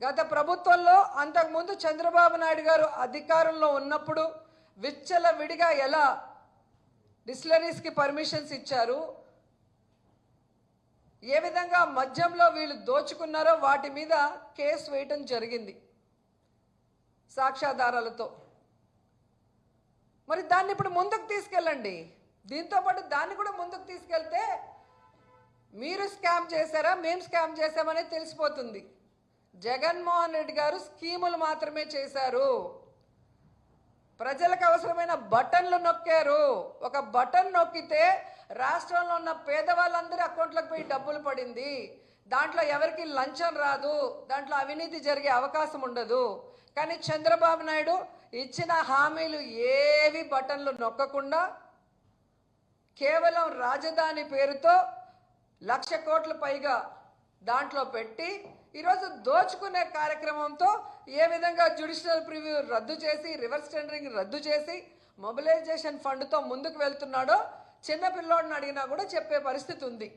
గత ప్రభుత్వంలో అంతకుముందు చంద్రబాబు నాయుడు గారు అధికారంలో ఉన్నప్పుడు విచ్చలవిడిగా ఎలా డిస్టిలరీస్కి పర్మిషన్స్ ఇచ్చారు, ఏ విధంగా మద్యంలో వీళ్ళు దోచుకున్నారో వాటి మీద కేసు వేయటం జరిగింది సాక్ష్యాధారాలతో. మరి దాన్ని ఇప్పుడు ముందుకు తీసుకెళ్ళండి. దీంతో పాటు దాన్ని కూడా ముందుకు తీసుకెళ్తే మీరు స్కామ్ చేశారా మేము స్కామ్ చేశామనేది తెలిసిపోతుంది. జగన్మోహన్ రెడ్డి గారు స్కీములు మాత్రమే చేశారు, ప్రజలకు అవసరమైన బటన్లు నొక్కారు. ఒక బటన్ నొక్కితే రాష్ట్రంలో ఉన్న పేదవాళ్ళందరి అకౌంట్లకు పోయి డబ్బులు పడింది. దాంట్లో ఎవరికి లంచం రాదు, దాంట్లో అవినీతి జరిగే అవకాశం ఉండదు. కానీ చంద్రబాబు నాయుడు ఇచ్చిన హామీలు ఏవి బటన్లు నొక్కకుండా కేవలం రాజధాని పేరుతో 1,00,000 కోట్ల పైగా దాంట్లో పెట్టి ఈరోజు దోచుకునే కార్యక్రమంతో ఏ విధంగా జ్యుడిషియల్ ప్రివ్యూ రద్దు చేసి రివర్స్ టెండరింగ్ రద్దు చేసి మొబిలైజేషన్ ఫండ్తో ముందుకు వెళ్తున్నాడో చిన్నపిల్లోడిని అడిగినా కూడా చెప్పే పరిస్థితి ఉంది.